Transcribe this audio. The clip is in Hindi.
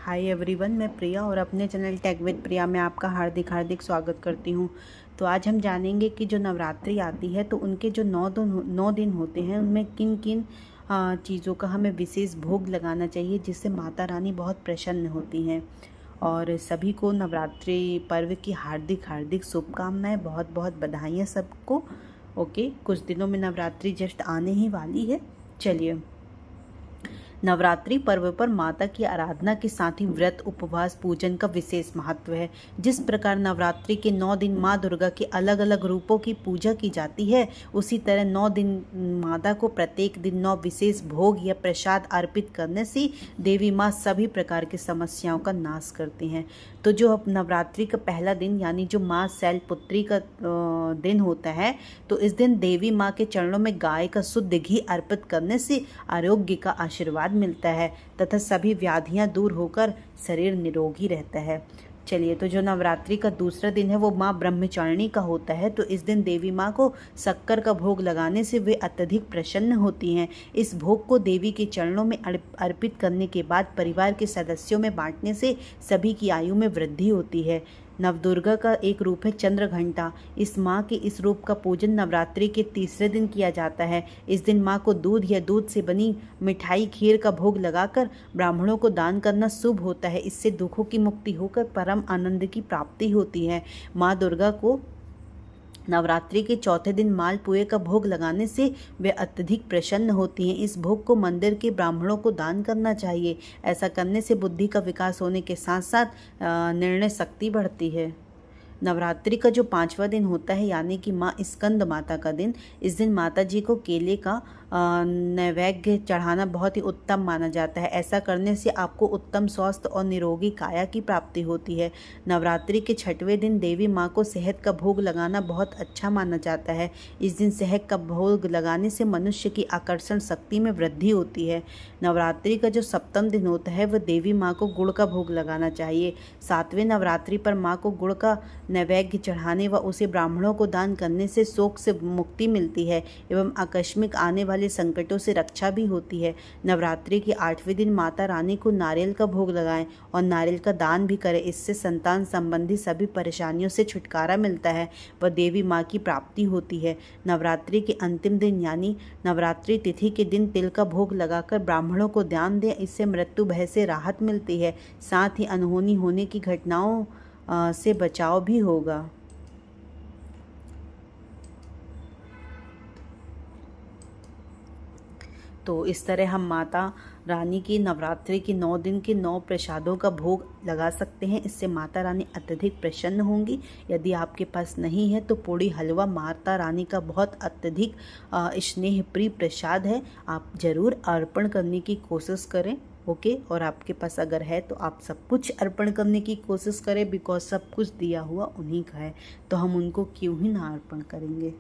हाय एवरीवन, मैं प्रिया और अपने चैनल टेक विद प्रिया में आपका हार्दिक हार्दिक स्वागत करती हूँ। तो आज हम जानेंगे कि जो नवरात्रि आती है तो उनके जो 9 दिन होते हैं उनमें किन किन चीज़ों का हमें विशेष भोग लगाना चाहिए, जिससे माता रानी बहुत प्रसन्न होती हैं। और सभी को नवरात्रि पर्व की हार्दिक हार्दिक शुभकामनाएं, बहुत बहुत बधाइयाँ सबको। ओके, कुछ दिनों में नवरात्रि जस्ट आने ही वाली है। चलिए, नवरात्रि पर्व पर माता की आराधना के साथ ही व्रत, उपवास, पूजन का विशेष महत्व है। जिस प्रकार नवरात्रि के 9 दिन माँ दुर्गा के अलग अलग रूपों की पूजा की जाती है, उसी तरह 9 दिन माता को प्रत्येक दिन 9 विशेष भोग या प्रसाद अर्पित करने से देवी माँ सभी प्रकार की समस्याओं का नाश करती हैं। तो जो अब नवरात्रि का पहला दिन यानी जो माँ शैलपुत्री का दिन होता है, तो इस दिन देवी माँ के चरणों में गाय का शुद्ध घी अर्पित करने से आरोग्य का आशीर्वाद मिलता है तथा सभी व्याधियां दूर होकर शरीर निरोगी रहता है। चलिए, तो जो नवरात्रि का दूसरा दिन है वो माँ ब्रह्मचारिणी का होता है। तो इस दिन देवी माँ को शक्कर का भोग लगाने से वे अत्यधिक प्रसन्न होती हैं। इस भोग को देवी के चरणों में अर्पित करने के बाद परिवार के सदस्यों में बांटने से सभी की आयु में वृद्धि होती है। नवदुर्गा का एक रूप है चंद्र घंटा। इस माँ के इस रूप का पूजन नवरात्रि के तीसरे दिन किया जाता है। इस दिन माँ को दूध या दूध से बनी मिठाई, खीर का भोग लगाकर ब्राह्मणों को दान करना शुभ होता है। इससे दुखों की मुक्ति होकर परम आनंद की प्राप्ति होती है। माँ दुर्गा को नवरात्रि के चौथे दिन मालपुए का भोग लगाने से वे अत्यधिक प्रसन्न होती हैं। इस भोग को मंदिर के ब्राह्मणों को दान करना चाहिए। ऐसा करने से बुद्धि का विकास होने के साथ साथ निर्णय शक्ति बढ़ती है। नवरात्रि का जो 5वां दिन होता है यानी कि माँ स्कंद माता का दिन, इस दिन माता जी को केले का नैवेद्य चढ़ाना बहुत ही उत्तम माना जाता है। ऐसा करने से आपको उत्तम स्वास्थ्य और निरोगी काया की प्राप्ति होती है। नवरात्रि के 6वें दिन देवी माँ को शहद का भोग लगाना बहुत अच्छा माना जाता है। इस दिन शहद का भोग लगाने से मनुष्य की आकर्षण शक्ति में वृद्धि होती है। नवरात्रि का जो 7वां दिन होता है वह देवी माँ को गुड़ का भोग लगाना चाहिए। 7वें नवरात्रि पर माँ को गुड़ का नैवेद्य चढ़ाने व उसे ब्राह्मणों को दान करने से शोक से मुक्ति मिलती है एवं आकस्मिक आने वाले संकटों से रक्षा भी होती है। नवरात्रि के 8वें दिन माता रानी को नारियल का भोग लगाएं और नारियल का दान भी करें। इससे संतान संबंधी सभी परेशानियों से छुटकारा मिलता है व देवी माँ की प्राप्ति होती है। नवरात्रि के अंतिम दिन यानी नवरात्रि तिथि के दिन तिल का भोग लगाकर ब्राह्मणों को दान दें। इससे मृत्यु भय से राहत मिलती है, साथ ही अनहोनी होने की घटनाओं से बचाव भी होगा। तो इस तरह हम माता रानी की नवरात्रि की 9 दिन के 9 प्रसादों का भोग लगा सकते हैं। इससे माता रानी अत्यधिक प्रसन्न होंगी। यदि आपके पास नहीं है तो पूड़ी हलवा माता रानी का बहुत अत्यधिक स्नेह प्रिय प्रसाद है। आप जरूर अर्पण करने की कोशिश करें। ओके, और आपके पास अगर है तो आप सब कुछ अर्पण करने की कोशिश करें, बिकॉज सब कुछ दिया हुआ उन्हीं का है, तो हम उनको क्यों ही ना अर्पण करेंगे।